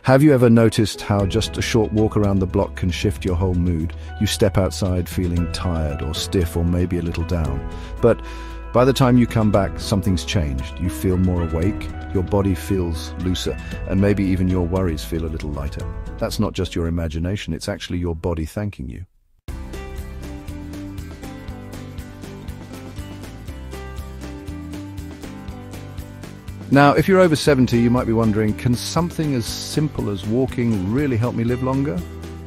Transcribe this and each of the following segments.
Have you ever noticed how just a short walk around the block can shift your whole mood? You step outside feeling tired or stiff or maybe a little down. But by the time you come back, something's changed. You feel more awake, your body feels looser, and maybe even your worries feel a little lighter. That's not just your imagination, it's actually your body thanking you. Now, if you're over 70, you might be wondering, can something as simple as walking really help me live longer?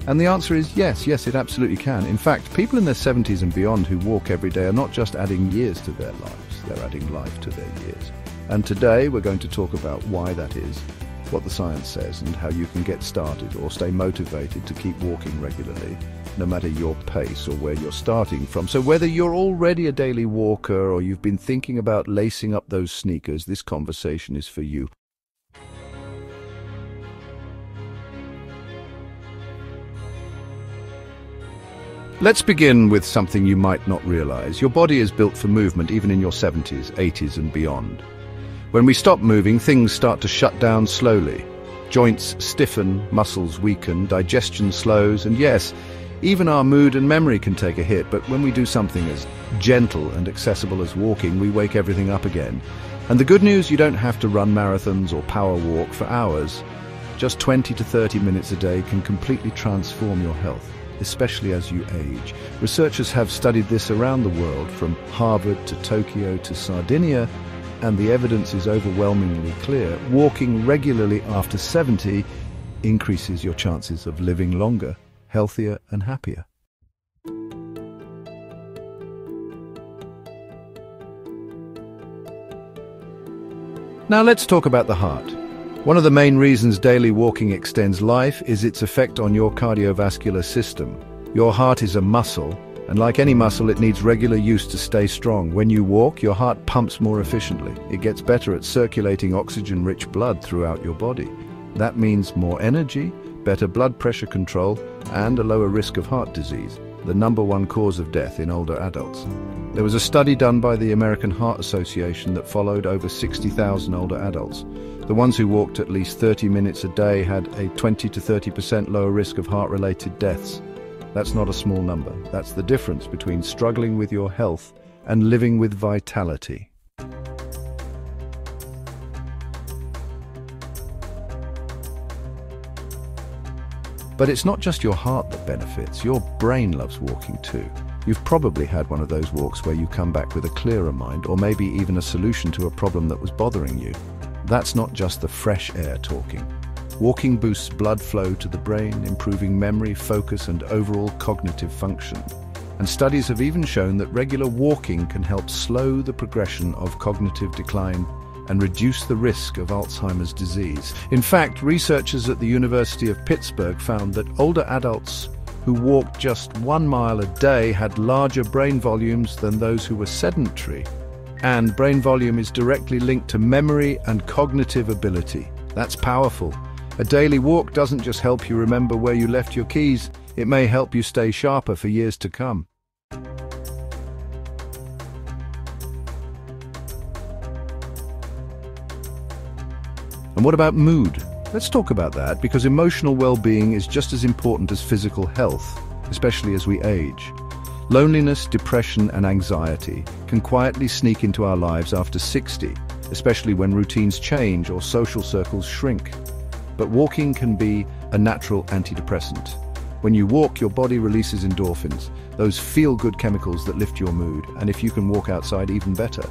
And the answer is yes, it absolutely can. In fact, people in their 70s and beyond who walk every day are not just adding years to their lives, they're adding life to their years. And today we're going to talk about why that is, what the science says, and how you can get started or stay motivated to keep walking regularly, no matter your pace or where you're starting from. So whether you're already a daily walker or you've been thinking about lacing up those sneakers, this conversation is for you. Let's begin with something you might not realize. Your body is built for movement even in your 70s, 80s and beyond. When we stop moving, things start to shut down slowly. Joints stiffen, muscles weaken, digestion slows, and yes, even our mood and memory can take a hit, but when we do something as gentle and accessible as walking, we wake everything up again. And the good news, you don't have to run marathons or power walk for hours. Just 20 to 30 minutes a day can completely transform your health, especially as you age. Researchers have studied this around the world, from Harvard to Tokyo to Sardinia, and the evidence is overwhelmingly clear. Walking regularly after 70 increases your chances of living longer, healthier and happier. Now let's talk about the heart. One of the main reasons daily walking extends life is its effect on your cardiovascular system. Your heart is a muscle, and like any muscle, it needs regular use to stay strong. When you walk, your heart pumps more efficiently. It gets better at circulating oxygen-rich blood throughout your body. That means more energy, better blood pressure control, and a lower risk of heart disease, the #1 cause of death in older adults. There was a study done by the American Heart Association that followed over 60,000 older adults. The ones who walked at least 30 minutes a day had a 20 to 30% lower risk of heart-related deaths. That's not a small number. That's the difference between struggling with your health and living with vitality. But it's not just your heart that benefits. Your brain loves walking too. You've probably had one of those walks where you come back with a clearer mind, or maybe even a solution to a problem that was bothering you. That's not just the fresh air talking. Walking boosts blood flow to the brain, improving memory, focus, and overall cognitive function. And studies have even shown that regular walking can help slow the progression of cognitive decline and reduce the risk of Alzheimer's disease. In fact, researchers at the University of Pittsburgh found that older adults who walked just 1 mile a day had larger brain volumes than those who were sedentary. And brain volume is directly linked to memory and cognitive ability. That's powerful. A daily walk doesn't just help you remember where you left your keys, it may help you stay sharper for years to come. And what about mood? Let's talk about that, because emotional well-being is just as important as physical health, especially as we age. Loneliness, depression, and anxiety can quietly sneak into our lives after 60, especially when routines change or social circles shrink. But walking can be a natural antidepressant. When you walk, your body releases endorphins, those feel-good chemicals that lift your mood, and if you can walk outside, even better.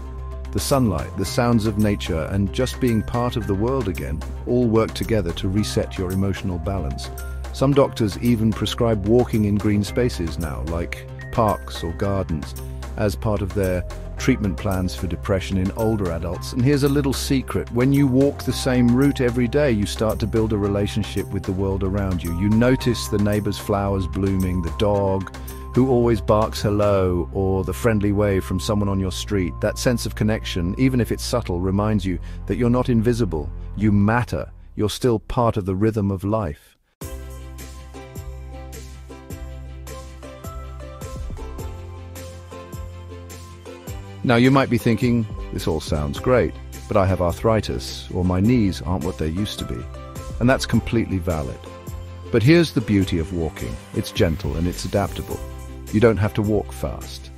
The sunlight, the sounds of nature, and just being part of the world again all work together to reset your emotional balance. Some doctors even prescribe walking in green spaces now, like parks or gardens, as part of their treatment plans for depression in older adults. And here's a little secret: when you walk the same route every day, you start to build a relationship with the world around you. You notice the neighbor's flowers blooming, the dog who always barks hello, or the friendly wave from someone on your street. That sense of connection, even if it's subtle, reminds you that you're not invisible. You matter. You're still part of the rhythm of life. Now you might be thinking, this all sounds great, but I have arthritis, or my knees aren't what they used to be. and that's completely valid. But here's the beauty of walking. It's gentle and it's adaptable. You don't have to walk fast.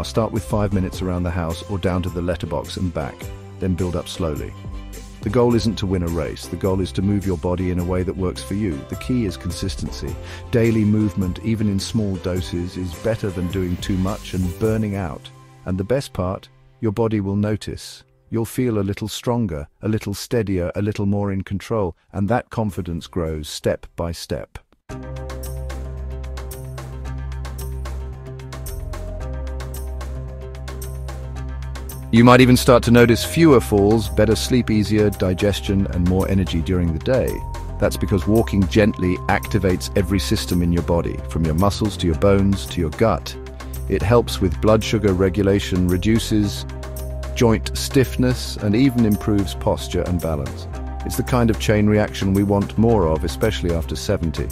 Start with 5 minutes around the house or down to the letterbox and back, then build up slowly. The goal isn't to win a race. The goal is to move your body in a way that works for you. The key is consistency. Daily movement, even in small doses, is better than doing too much and burning out. And the best part, your body will notice. You'll feel a little stronger, a little steadier, a little more in control, and that confidence grows step by step. You might even start to notice fewer falls, better sleep, easier digestion, and more energy during the day. That's because walking gently activates every system in your body, from your muscles to your bones to your gut. It helps with blood sugar regulation, reduces joint stiffness, and even improves posture and balance. It's the kind of chain reaction we want more of, especially after 70.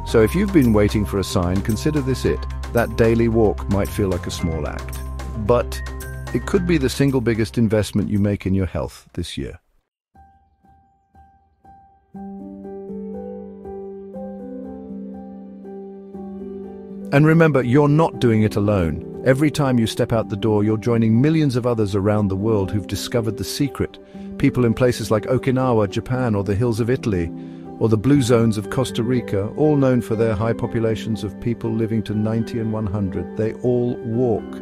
So if you've been waiting for a sign, consider this it. That daily walk might feel like a small act, but it could be the single biggest investment you make in your health this year. And remember, you're not doing it alone. Every time you step out the door, you're joining millions of others around the world who've discovered the secret. People in places like Okinawa, Japan, or the hills of Italy, or the blue zones of Costa Rica, all known for their high populations of people living to 90 and 100. They all walk.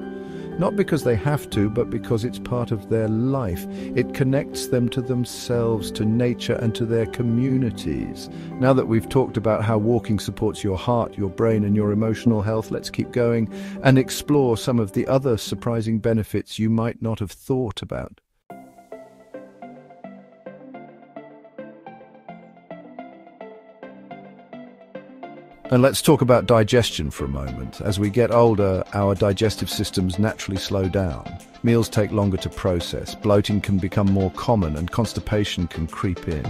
Not because they have to, but because it's part of their life. It connects them to themselves, to nature, and to their communities. Now that we've talked about how walking supports your heart, your brain, and your emotional health, let's keep going and explore some of the other surprising benefits you might not have thought about. And let's talk about digestion for a moment. As we get older, our digestive systems naturally slow down. Meals take longer to process, bloating can become more common, and constipation can creep in.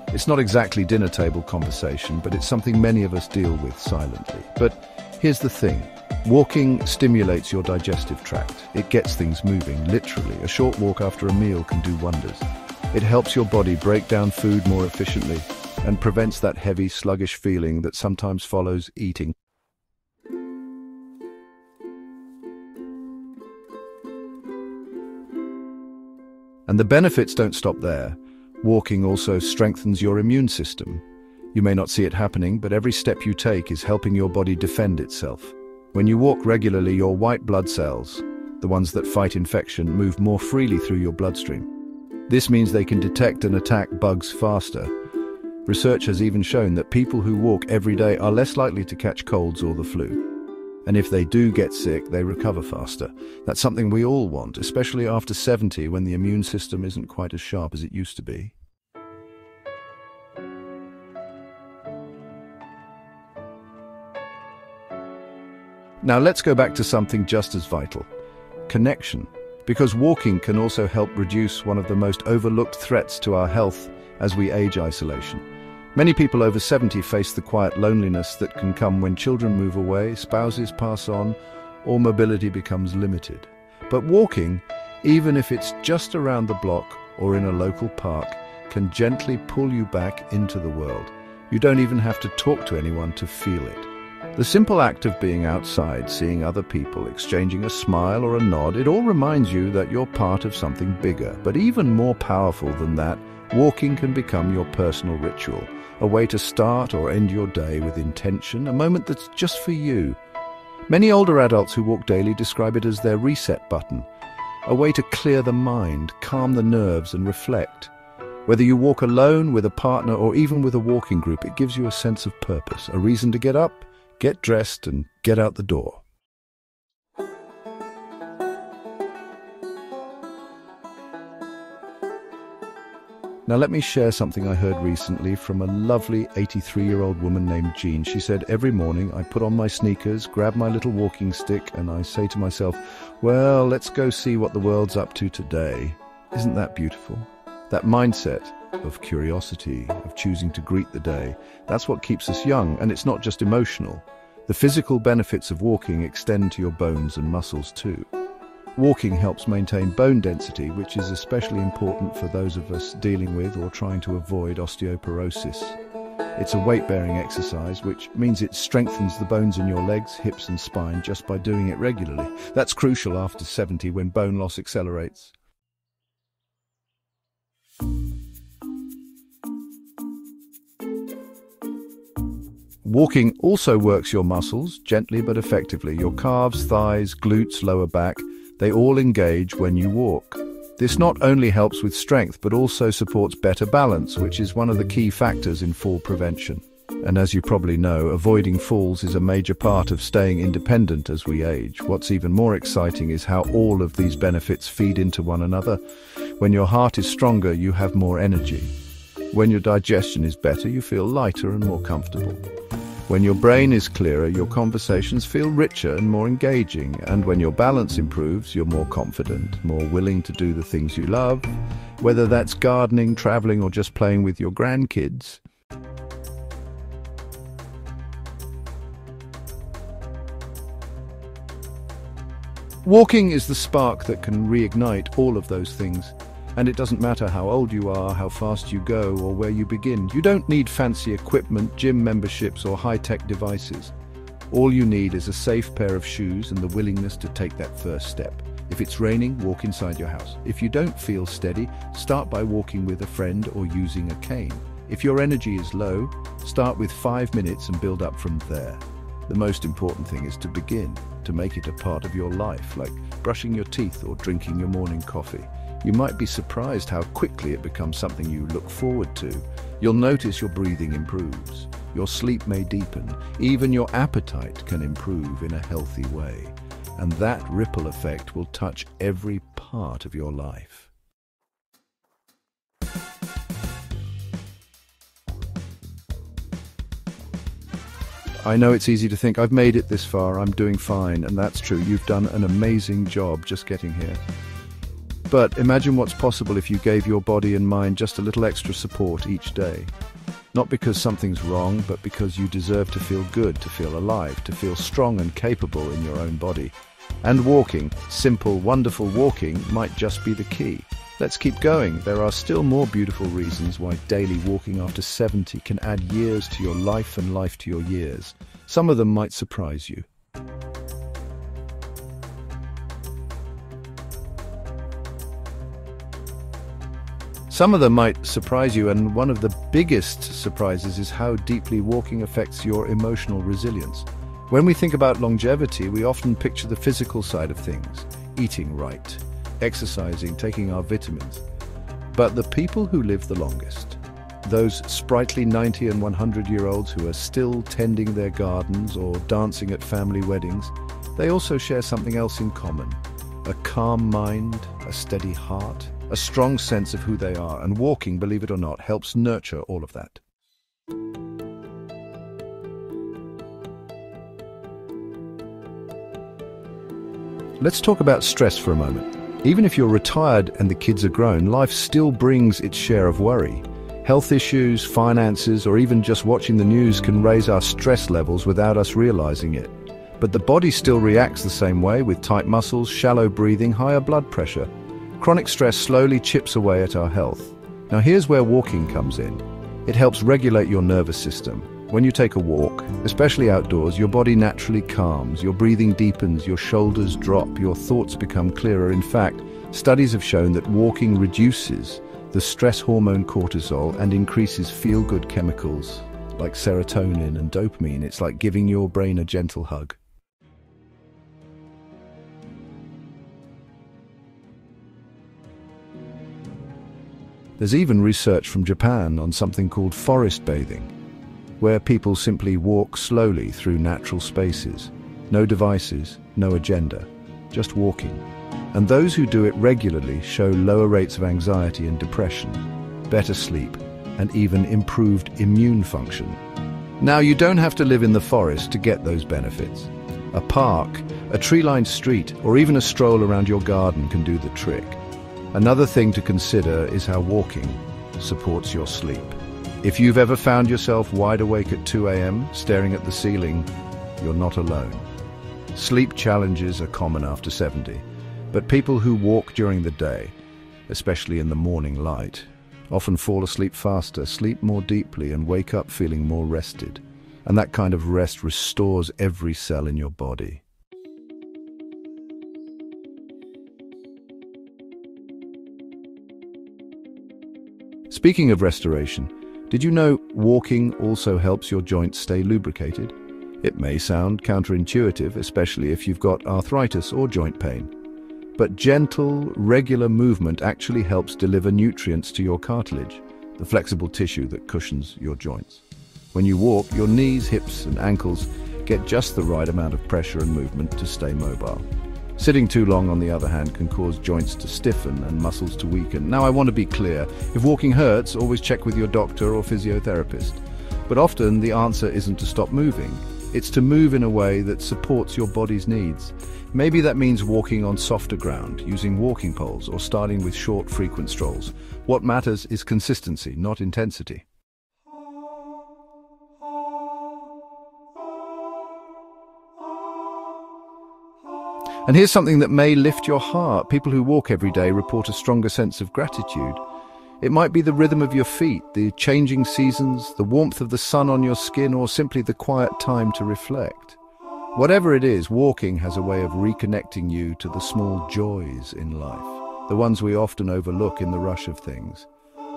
It's not exactly dinner table conversation, but it's something many of us deal with silently. But here's the thing. Walking stimulates your digestive tract. It gets things moving, literally. A short walk after a meal can do wonders. It helps your body break down food more efficiently and prevents that heavy, sluggish feeling that sometimes follows eating. And the benefits don't stop there. Walking also strengthens your immune system. You may not see it happening, but every step you take is helping your body defend itself. When you walk regularly, your white blood cells, the ones that fight infection, move more freely through your bloodstream. This means they can detect and attack bugs faster. Research has even shown that people who walk every day are less likely to catch colds or the flu. And if they do get sick, they recover faster. That's something we all want, especially after 70, when the immune system isn't quite as sharp as it used to be. Now let's go back to something just as vital: connection. Because walking can also help reduce one of the most overlooked threats to our health as we age: isolation. Many people over 70 face the quiet loneliness that can come when children move away, spouses pass on, or mobility becomes limited. But walking, even if it's just around the block or in a local park, can gently pull you back into the world. You don't even have to talk to anyone to feel it. The simple act of being outside, seeing other people, exchanging a smile or a nod, it all reminds you that you're part of something bigger. But even more powerful than that, walking can become your personal ritual, a way to start or end your day with intention, a moment that's just for you. Many older adults who walk daily describe it as their reset button, a way to clear the mind, calm the nerves, and reflect. Whether you walk alone, with a partner, or even with a walking group, it gives you a sense of purpose, a reason to get up, get dressed, and get out the door. Now let me share something I heard recently from a lovely 83-year-old woman named Jean. She said, "Every morning I put on my sneakers, grab my little walking stick, and I say to myself, well, let's go see what the world's up to today." Isn't that beautiful? That mindset of curiosity, of choosing to greet the day, that's what keeps us young, and it's not just emotional. The physical benefits of walking extend to your bones and muscles too. Walking helps maintain bone density, which is especially important for those of us dealing with or trying to avoid osteoporosis. It's a weight-bearing exercise, which means it strengthens the bones in your legs, hips and spine just by doing it regularly. That's crucial after 70 when bone loss accelerates. Walking also works your muscles, gently but effectively. Your calves, thighs, glutes, lower back, they all engage when you walk. This not only helps with strength, but also supports better balance, which is one of the key factors in fall prevention. And as you probably know, avoiding falls is a major part of staying independent as we age. What's even more exciting is how all of these benefits feed into one another. When your heart is stronger, you have more energy. When your digestion is better, you feel lighter and more comfortable. When your brain is clearer, your conversations feel richer and more engaging. And when your balance improves, you're more confident, more willing to do the things you love, whether that's gardening, traveling, or just playing with your grandkids. Walking is the spark that can reignite all of those things. And it doesn't matter how old you are, how fast you go, or where you begin. You don't need fancy equipment, gym memberships, or high-tech devices. All you need is a safe pair of shoes and the willingness to take that first step. If it's raining, walk inside your house. If you don't feel steady, start by walking with a friend or using a cane. If your energy is low, start with 5 minutes and build up from there. The most important thing is to begin, to make it a part of your life, like brushing your teeth or drinking your morning coffee. You might be surprised how quickly it becomes something you look forward to. You'll notice your breathing improves, your sleep may deepen, even your appetite can improve in a healthy way. And that ripple effect will touch every part of your life. I know it's easy to think, I've made it this far, I'm doing fine, and that's true. You've done an amazing job just getting here. But imagine what's possible if you gave your body and mind just a little extra support each day. Not because something's wrong, but because you deserve to feel good, to feel alive, to feel strong and capable in your own body. And walking, simple, wonderful walking, might just be the key. Let's keep going. There are still more beautiful reasons why daily walking after 70 can add years to your life and life to your years. Some of them might surprise you. Some of them might surprise you, and one of the biggest surprises is how deeply walking affects your emotional resilience. When we think about longevity, we often picture the physical side of things, eating right, exercising, taking our vitamins. But the people who live the longest, those sprightly 90 and 100-year-olds who are still tending their gardens or dancing at family weddings, they also share something else in common. A calm mind, a steady heart, a strong sense of who they are, and walking, believe it or not, helps nurture all of that. Let's talk about stress for a moment. Even if you're retired and the kids are grown, life still brings its share of worry. Health issues, finances, or even just watching the news can raise our stress levels without us realizing it. But the body still reacts the same way, with tight muscles, shallow breathing, higher blood pressure. Chronic stress slowly chips away at our health. Now here's where walking comes in. It helps regulate your nervous system. When you take a walk, especially outdoors, your body naturally calms, your breathing deepens, your shoulders drop, your thoughts become clearer. In fact, studies have shown that walking reduces the stress hormone cortisol and increases feel-good chemicals like serotonin and dopamine. It's like giving your brain a gentle hug. There's even research from Japan on something called forest bathing, where people simply walk slowly through natural spaces. No devices, no agenda, just walking. And those who do it regularly show lower rates of anxiety and depression, better sleep, and even improved immune function. Now, you don't have to live in the forest to get those benefits. A park, a tree-lined street, or even a stroll around your garden can do the trick. Another thing to consider is how walking supports your sleep. If you've ever found yourself wide awake at 2 a.m. staring at the ceiling, you're not alone. Sleep challenges are common after 70. But people who walk during the day, especially in the morning light, often fall asleep faster, sleep more deeply, and wake up feeling more rested. And that kind of rest restores every cell in your body. Speaking of restoration, did you know walking also helps your joints stay lubricated? It may sound counterintuitive, especially if you've got arthritis or joint pain. But gentle, regular movement actually helps deliver nutrients to your cartilage, the flexible tissue that cushions your joints. When you walk, your knees, hips, and ankles get just the right amount of pressure and movement to stay mobile. Sitting too long, on the other hand, can cause joints to stiffen and muscles to weaken. Now, I want to be clear. If walking hurts, always check with your doctor or physiotherapist. But often, the answer isn't to stop moving. It's to move in a way that supports your body's needs. Maybe that means walking on softer ground, using walking poles, or starting with short, frequent strolls. What matters is consistency, not intensity. And here's something that may lift your heart. People who walk every day report a stronger sense of gratitude. It might be the rhythm of your feet, the changing seasons, the warmth of the sun on your skin, or simply the quiet time to reflect. Whatever it is, walking has a way of reconnecting you to the small joys in life, the ones we often overlook in the rush of things.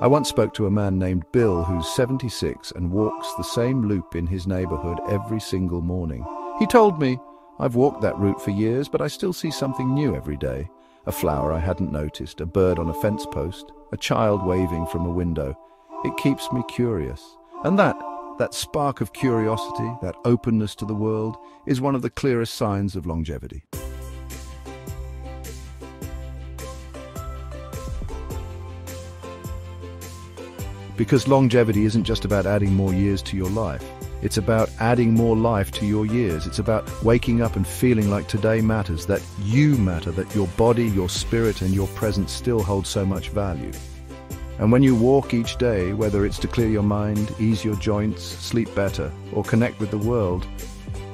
I once spoke to a man named Bill who's 76 and walks the same loop in his neighborhood every single morning. He told me, "I've walked that route for years, but I still see something new every day. A flower I hadn't noticed, a bird on a fence post, a child waving from a window. It keeps me curious." And that spark of curiosity, that openness to the world, is one of the clearest signs of longevity. Because longevity isn't just about adding more years to your life. It's about adding more life to your years. It's about waking up and feeling like today matters, that you matter, that your body, your spirit, and your presence still hold so much value. And when you walk each day, whether it's to clear your mind, ease your joints, sleep better, or connect with the world,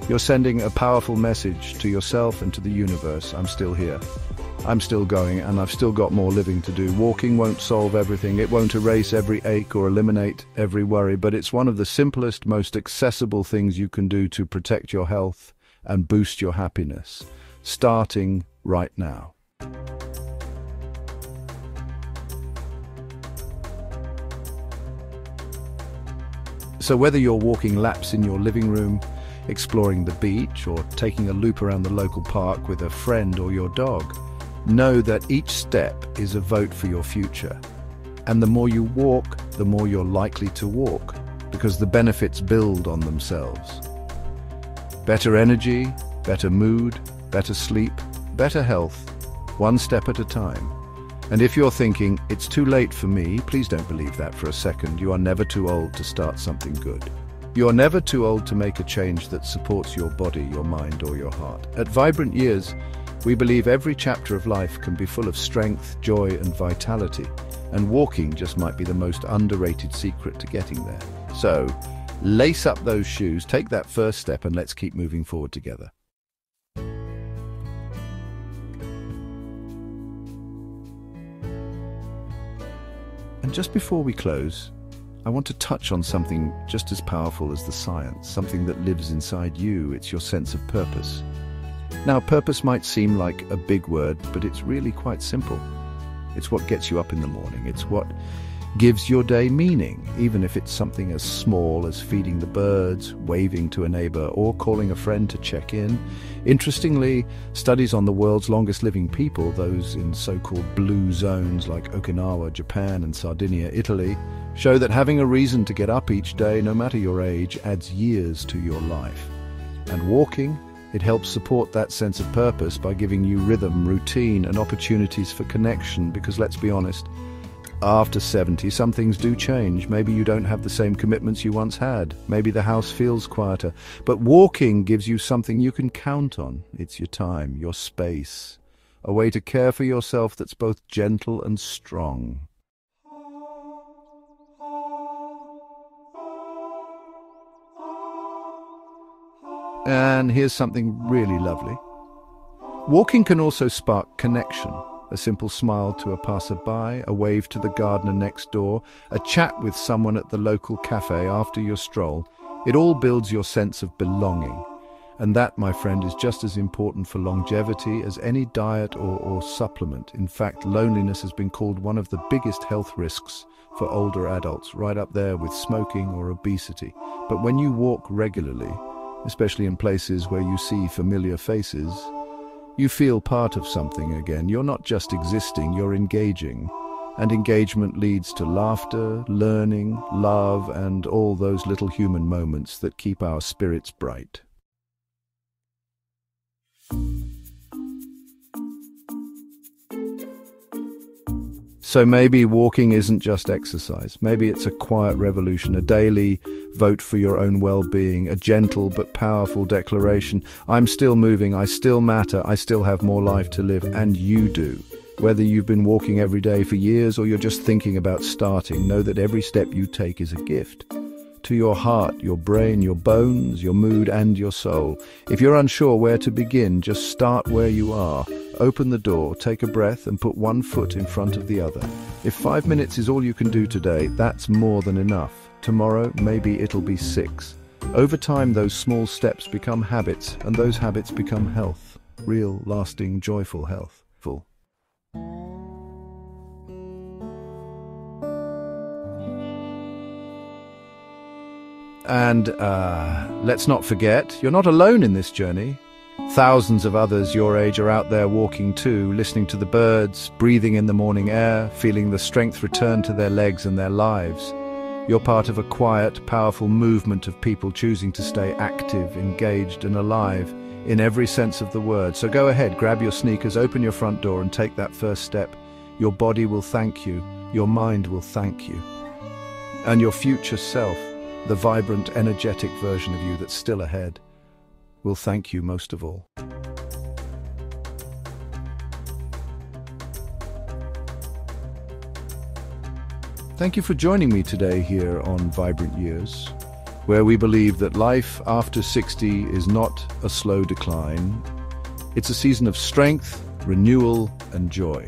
you're sending a powerful message to yourself and to the universe. I'm still here. I'm still going, and I've still got more living to do. Walking won't solve everything. It won't erase every ache or eliminate every worry, but it's one of the simplest, most accessible things you can do to protect your health and boost your happiness, starting right now. So whether you're walking laps in your living room, exploring the beach, or taking a loop around the local park with a friend or your dog, know that each step is a vote for your future. And the more you walk, the more you're likely to walk, because the benefits build on themselves. Better energy, better mood, better sleep, better health, one step at a time. And if you're thinking, "It's too late for me," please don't believe that for a second. You are never too old to start something good. You're never too old to make a change that supports your body, your mind, or your heart. At Vibrant Years, we believe every chapter of life can be full of strength, joy, and vitality, and walking just might be the most underrated secret to getting there. So, lace up those shoes, take that first step, and let's keep moving forward together. And just before we close, I want to touch on something just as powerful as the science, something that lives inside you. It's your sense of purpose. Now, purpose might seem like a big word, but it's really quite simple. It's what gets you up in the morning. It's what gives your day meaning, even if it's something as small as feeding the birds, waving to a neighbor, or calling a friend to check in. Interestingly, studies on the world's longest living people, those in so-called blue zones like Okinawa, Japan, and Sardinia, Italy, show that having a reason to get up each day, no matter your age, adds years to your life. And walking, it helps support that sense of purpose by giving you rhythm, routine, and opportunities for connection, because let's be honest, after 70, some things do change. Maybe you don't have the same commitments you once had. Maybe the house feels quieter. But walking gives you something you can count on. It's your time, your space, a way to care for yourself that's both gentle and strong. And here's something really lovely. Walking can also spark connection. A simple smile to a passerby, a wave to the gardener next door, a chat with someone at the local cafe after your stroll. It all builds your sense of belonging. And that, my friend, is just as important for longevity as any diet or supplement. In fact, loneliness has been called one of the biggest health risks for older adults, right up there with smoking or obesity. But when you walk regularly, especially in places where you see familiar faces, you feel part of something again. You're not just existing, you're engaging. And engagement leads to laughter, learning, love, and all those little human moments that keep our spirits bright. So maybe walking isn't just exercise. Maybe it's a quiet revolution, a daily vote for your own well-being, a gentle but powerful declaration. I'm still moving, I still matter, I still have more life to live, and you do. Whether you've been walking every day for years or you're just thinking about starting, know that every step you take is a gift. To your heart, your brain, your bones, your mood, and your soul. If you're unsure where to begin, just start where you are. Open the door, take a breath, and put one foot in front of the other. If 5 minutes is all you can do today, that's more than enough. Tomorrow, maybe it'll be 6. Over time, those small steps become habits, and those habits become health. Real, lasting, joyful health. And let's not forget, you're not alone in this journey. Thousands of others your age are out there walking too, listening to the birds, breathing in the morning air, feeling the strength return to their legs and their lives. You're part of a quiet, powerful movement of people choosing to stay active, engaged, and alive in every sense of the word. So go ahead, grab your sneakers, open your front door, and take that first step. Your body will thank you, your mind will thank you, and your future self, the vibrant, energetic version of you that's still ahead, will thank you most of all. Thank you for joining me today here on Vibrant Years, where we believe that life after 60 is not a slow decline. It's a season of strength, renewal, and joy.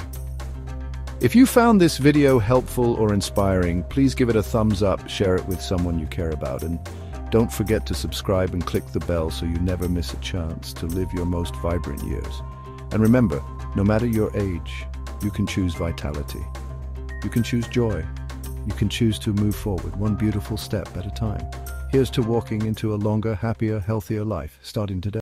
If you found this video helpful or inspiring, please give it a thumbs up, share it with someone you care about, and don't forget to subscribe and click the bell so you never miss a chance to live your most vibrant years. And remember, no matter your age, you can choose vitality. You can choose joy. You can choose to move forward, one beautiful step at a time. Here's to walking into a longer, happier, healthier life, starting today.